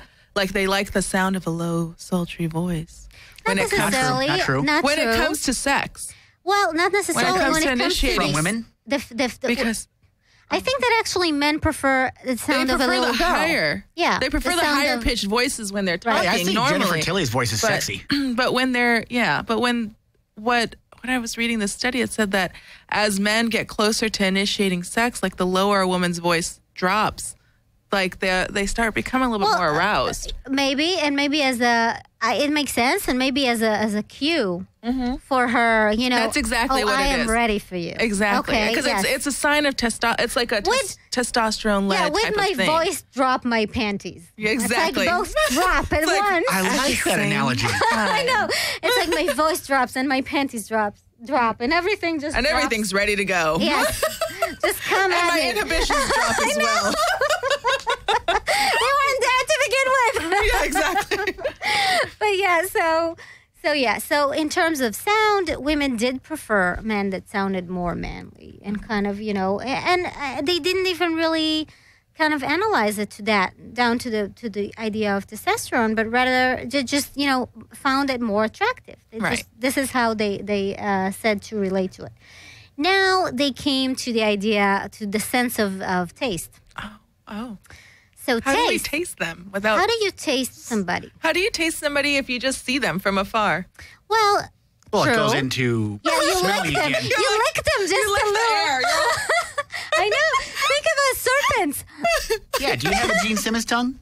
they like the sound of a low, sultry voice. Not necessarily. Not true. When it comes to sex. Well, not necessarily. When it comes to initiating. From women? Because I think that actually men prefer the sound they of a prefer little the girl. higher. Yeah, They prefer the sound higher of- pitched voices when they're Right. talking I think normally. Jennifer Tilly's voice is But- sexy. But when when I was reading this study, it said that as men get closer to initiating sex, the lower a woman's voice drops, they start becoming a little bit more aroused. Maybe, and maybe it makes sense, and maybe as a cue for her, That's exactly what I it am is. ready for you. Exactly, Okay, because yes. it's a sign of it's like a testosterone led Yeah, with type my of thing. voice, drop my panties. Yeah, exactly. It's like both drop at once. I like that Same. analogy. I know. It's like my voice drops and my panties drop, and everything just and drops. everything's ready to go. Yes, just come And at my me. inhibitions drop as well. They weren't there to begin with. Yeah, exactly. But yeah, so in terms of sound, women did prefer men that sounded more manly and kind of, and they didn't even really kind of analyze it down to the idea of testosterone, but rather just found it more attractive. Right. This is how they said to relate to it. Now they came to the sense of taste. Oh. So How do we taste. taste them without? How do you taste somebody? How do you taste somebody if you just see them from afar? Well, Well, true. it goes into Yeah, you smelling lick them. again. You lick them just You lick a the little. air. I know. Think about serpents. Yeah, do you have a Gene Simmons tongue?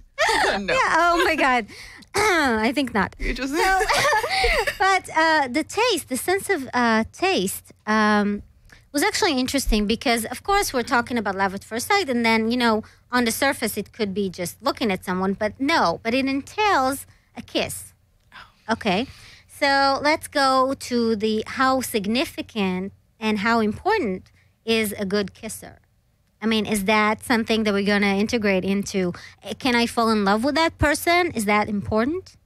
No. Yeah. Oh my God. I think not. You just But the sense of taste, was actually interesting because, of course, we're talking about love at first sight, and then on the surface it could be just looking at someone, but it entails a kiss. Okay, so let's go to how significant and how important is a good kisser. I mean, is that something that we're going to integrate into? Can I fall in love with that person? Is that important?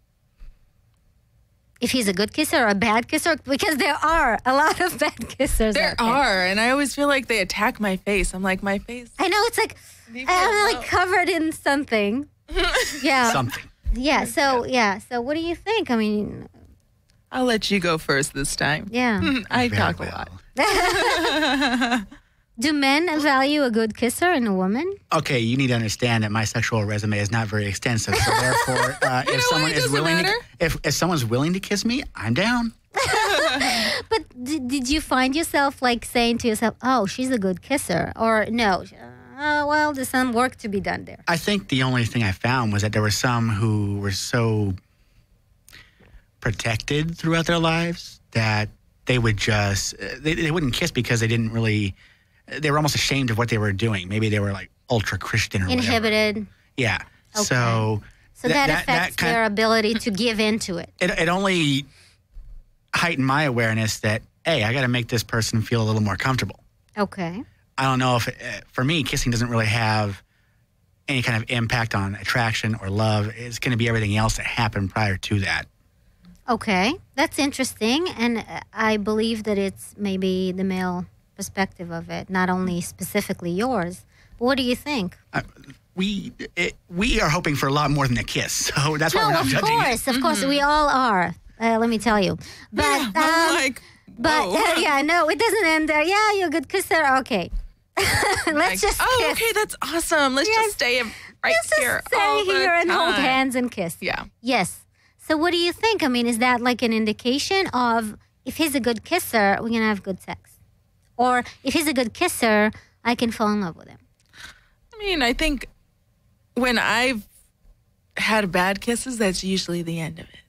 If he's a good kisser or a bad kisser? Because there are a lot of bad kissers. there out there. are, and I always feel like they attack my face. I'm like, my face. I know, it's like, Leave me I'm alone. like covered in something. Yeah. Something. Yeah. So what do you think? I mean, I'll let you go first this time. yeah. I Very talk a well. lot. Do men value a good kisser in a woman? Okay, you need to understand that my sexual resume is not very extensive. So therefore, if someone it is doesn't willing, matter. if someone's willing to kiss me, I'm down. But did you find yourself like saying to yourself, "Oh, she's a good kisser," or no? well, there's some work to be done there. I think the only thing I found was that there were some who were so protected throughout their lives that they would just, they wouldn't kiss because they didn't really, they were almost ashamed of what they were doing. Maybe they were like ultra Christian or Inhibited. whatever. Yeah. Okay. So that affects their ability to give into it. It only heightened my awareness that, hey, I got to make this person feel a little more comfortable. Okay. I don't know if, for me, kissing doesn't really have any kind of impact on attraction or love. It's going to be everything else that happened prior to that. Okay. That's interesting. And I believe that it's maybe the male perspective of it, not only specifically yours. But what do you think? We are hoping for a lot more than a kiss, so that's why we're not judging it. Of course, we all are. Let me tell you. But no, it doesn't end there. Yeah, you're a good kisser. Okay, let's just kiss. Okay, that's awesome. Let's just stay right here. Just stay here and hold hands and kiss. Yeah. Yes. So, what do you think? I mean, is that like an indication of if he's a good kisser, we're gonna have good sex, or if he's a good kisser, I can fall in love with him? I mean, I think when I've had bad kisses, that's usually the end of it.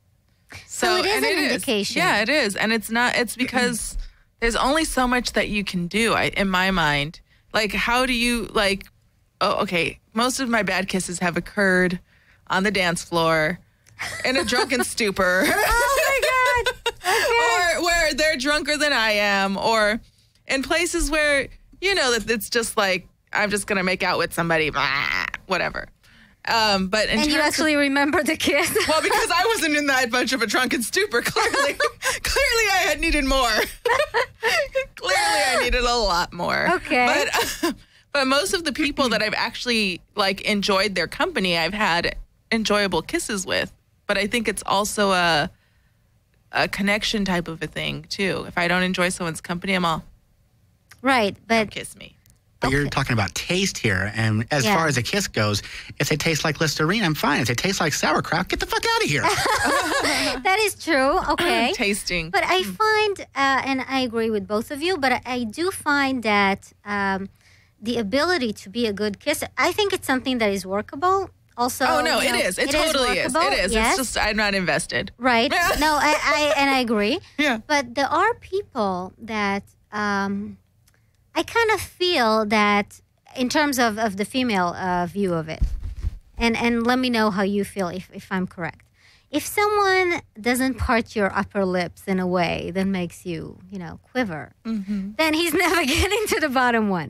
So it is an indication. Yeah, it is. And it's because there's only so much that you can do, in my mind. Like, how do you, most of my bad kisses have occurred on the dance floor, in a drunken stupor. Oh, my God. Okay. Or where they're drunker than I am, or in places where, that it's just like, I'm just going to make out with somebody, whatever. But and you actually remember the kiss? Well, because I wasn't in that bunch of a drunken stupor, clearly I had needed more. Clearly I needed a lot more. Okay. But most of the people that I've actually, enjoyed their company, I've had enjoyable kisses with. But I think it's also a connection type of a thing, too. If I don't enjoy someone's company, I'm all... Right, but... Don't kiss me. But you're talking about taste here, and as far as a kiss goes, if they taste like Listerine, I'm fine. If they taste like sauerkraut, get the fuck out of here. That is true. Okay. Tasting. But I find, and I agree with both of you, but I do find that the ability to be a good kisser, I think it's something that is workable. Also, oh no, it is. It totally is. It is. Yes. It's just I'm not invested. Right. No, I agree. Yeah. But there are people that I kind of feel that in terms of the female view of it, and let me know how you feel if I'm correct. If someone doesn't part your upper lips in a way that makes you, quiver, then he's never getting to the bottom one.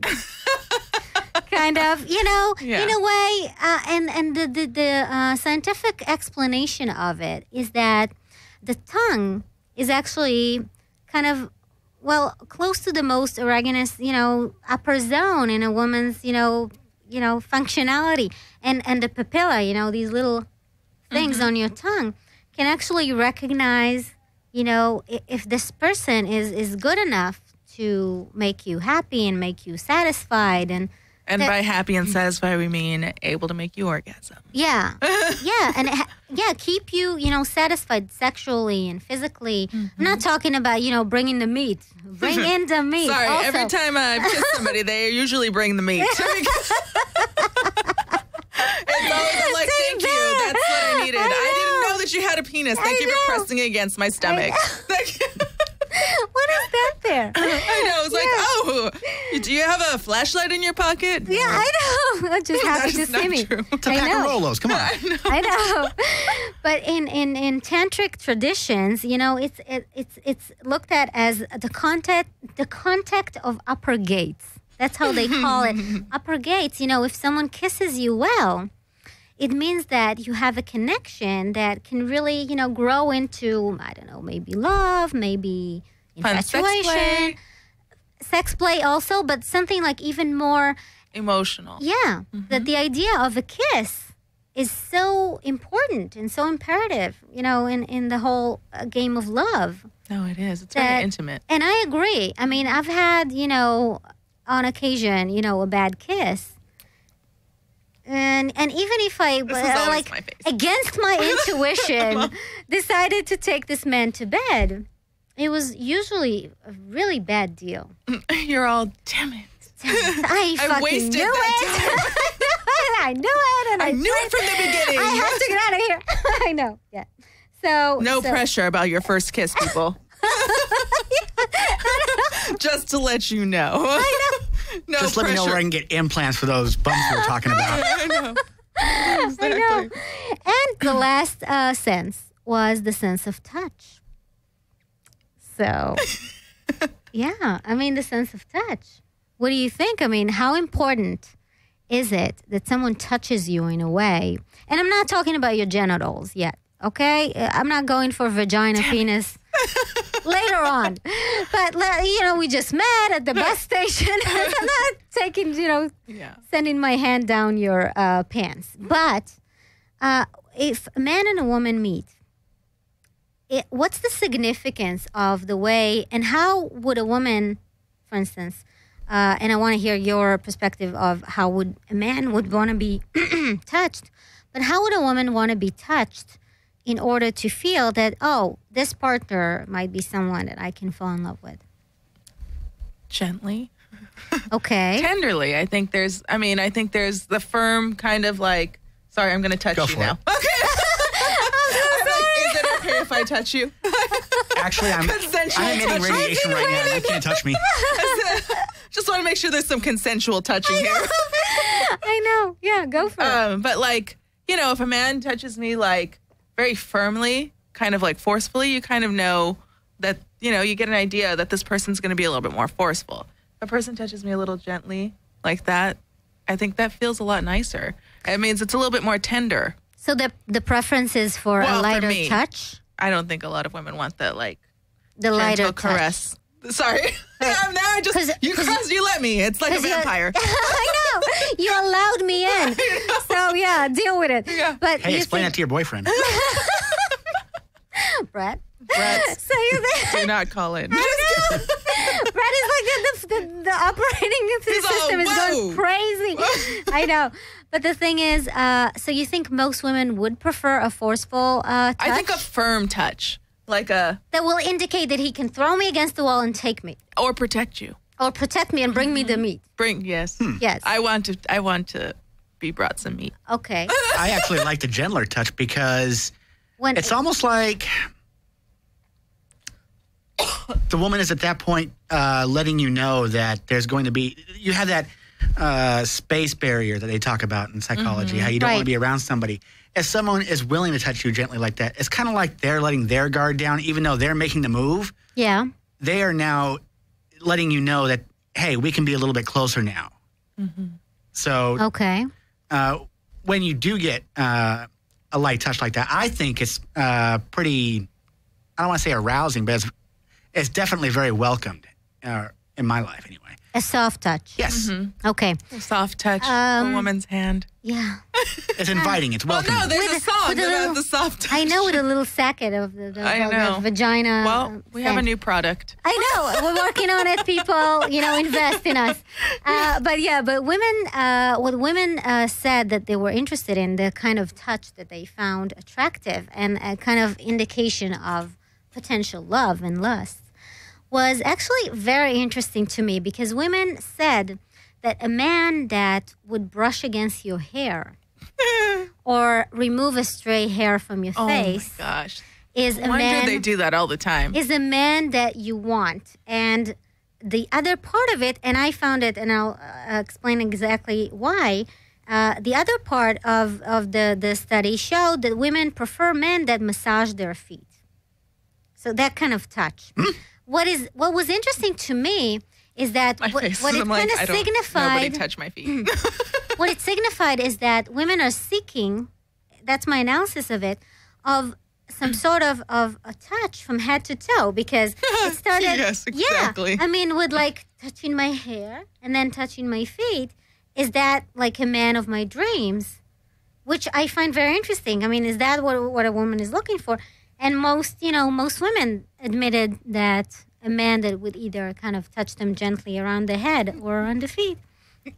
Kind of, in a way. And the scientific explanation of it is that the tongue is actually kind of, close to the most erogenous, upper zone in a woman's, functionality. And the papilla, these little things on your tongue can actually recognize, if this person is good enough to make you happy and make you satisfied. And by happy and satisfied, we mean able to make you orgasm. Yeah. Yeah. And keep you, satisfied sexually and physically. I'm not talking about, bringing the meat. Bring in the meat. Sorry, also. every time I kiss somebody, they usually bring the meat. It's always like, thank you. That's what I needed. I didn't know that you had a penis. Thank you for pressing against my stomach. What is that there? I know. It's do you have a flashlight in your pocket? Yeah, I know. I just happened to see me. True. It's a pack of Rolos. Come on. I know. But in tantric traditions, it's looked at as the contact of upper gates. That's how they call it. Upper gates. If someone kisses you well, it means that you have a connection that can really, grow into, I don't know, maybe love, maybe infatuation. Sex play also, but something like even more emotional. Yeah. That the idea of a kiss is so important and so imperative, in the whole game of love. No, it is. It's very intimate. And I agree. I mean, I've had, on occasion, a bad kiss. And even if I, against my intuition, decided to take this man to bed, it was usually a really bad deal. You're all, damn it. I fucking wasted knew that it. I knew it. And I knew it from the beginning. I have to get out of here. I know. Yeah. So No so, pressure about your first kiss, people. Just to let you know. I know. No Just pressure. let me know where I can get implants for those bumps we were talking about. I know. I know. And the last sense was the sense of touch. So, yeah, I mean, the sense of touch. What do you think? I mean, how important is it that someone touches you in a way? And I'm not talking about your genitals yet, okay? I'm not going for vagina, penis later on. But, we just met at the bus station. I'm not taking, sending my hand down your pants. But if a man and a woman meet, what's the significance of the way, and how would a woman, for instance, and I want to hear your perspective of how would a man would want to be touched, but how would a woman want to be touched in order to feel that, oh, this partner might be someone that I can fall in love with? Gently. Okay. Tenderly. I think there's the firm kind of like, sorry, I'm going to touch Go you for now. it. Okay. I'm like, is it okay if I touch you? Actually, I'm emitting radiation right now. You can't touch me. Just want to make sure there's some consensual touching here. I know. Yeah, go for it. But like, if a man touches me like very firmly, kind of like forcefully, you kind of know that, you get an idea that this person's going to be a little bit more forceful. If a person touches me a little gently like that, I think that feels a lot nicer. It means it's a little bit more tender. So the preference is for a lighter for me, touch? I don't think a lot of women want that like The lighter gentle caress. Sorry. Now I just, you let me. It's like a vampire. I know. You allowed me in. So, yeah, deal with it. Yeah. But Hey, explain that to your boyfriend. Brett. Brett, So you do not call in. Brett is like the operating system is going crazy. I know. But the thing is, so you think most women would prefer a forceful touch? I think a firm touch. Like that will indicate that he can throw me against the wall and take me. Or protect you. Or protect me and bring me the meat. Yes. Yes. I want to be brought some meat. Okay. I actually like the gentler touch because it's almost like the woman is at that point letting you know that there's going to be, you have that space barrier that they talk about in psychology, how you don't want to be around somebody. If someone is willing to touch you gently like that, it's kind of like they're letting their guard down, even though they're making the move. Yeah. They are now letting you know that, hey, we can be a little bit closer now. So okay. When you do get a light touch like that, I think it's pretty, I don't want to say arousing, but it's definitely very welcomed in my life anyway. A soft touch. Yes. Okay. A soft touch, a woman's hand. Yeah. It's inviting. It's welcoming. Well, no, there's a song about the soft touch. I know, with a little sacket of the vagina. Well, we have a new product. I know. We're working on it, people. Invest in us. But women, what women said that they were interested in, the kind of touch that they found attractive and a kind of indication of potential love and lust, was actually very interesting to me, because women said that a man that would brush against your hair or remove a stray hair from your face, oh my gosh, is a man. They do that all the time. Is a man that you want. And the other part of it, and I found it, and I'll explain exactly why. The other part of the study showed that women prefer men that massage their feet. So that kind of touch. What was interesting to me is that what it kind of signified. Nobody touch my feet. What it signified is that women are seeking, that's my analysis of it, of some sort of a touch from head to toe, because it started. Yes, exactly. Yeah, I mean, with like touching my hair and then touching my feet. Is that like a man of my dreams? Which I find very interesting. I mean, is that what a woman is looking for? And most women admitted that a man that would either kind of touch them gently around the head or on the feet.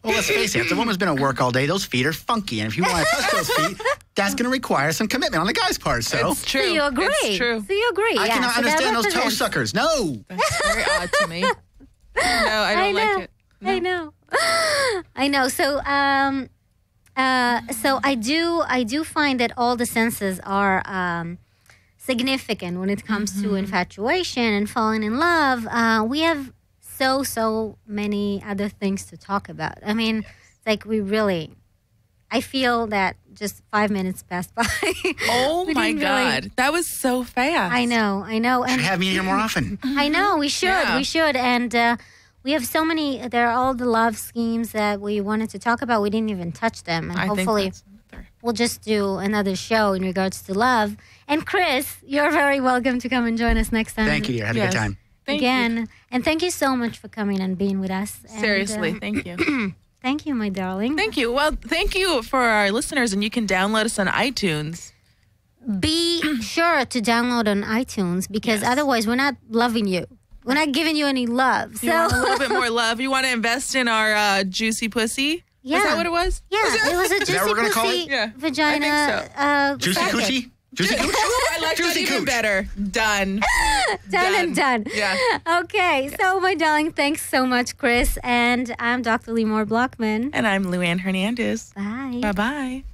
Well, let's face it. If the woman's been at work all day, those feet are funky. And if you want to touch those feet, that's going to require some commitment on the guy's part. So it's true. So you agree. It's true. So you agree. I cannot understand those toe represents. suckers. No. That's very odd to me. No, I don't like it. No. I know. I know. So I do find that all the senses are significant when it comes to infatuation and falling in love. We have so many other things to talk about. I mean, it's like I feel that just 5 minutes passed by. Oh We my didn't God. That was so fast. I know. Should have me here more often. I know, we should. Yeah. We should. And we have so many, there are all the love schemes that we wanted to talk about. We didn't even touch them. And I hopefully think that's we'll just do another show in regards to love. And Chris, you're very welcome to come and join us next time. Thank you, dear. Had a good time. Thank Again. you. And thank you so much for coming and being with us. And, Seriously, thank you. thank you, my darling. Thank you. Well, thank you for our listeners, and you can download us on iTunes. Be sure to download on iTunes because otherwise we're not loving you. We're not giving you any love. You want a little bit more love? You want to invest in our juicy pussy? Yeah. Is that what it was? Yeah, it was a that juicy what we're gonna call pussy it? Yeah, vagina. I Juicy packet. coochie? Juicy coochie? I like that Juicy even cooch. better. Done. Done and done. Yeah. Okay, so my darling, thanks so much, Chris. And I'm Dr. Lemore Blockman. And I'm Luann Hernandez. Bye. Bye-bye.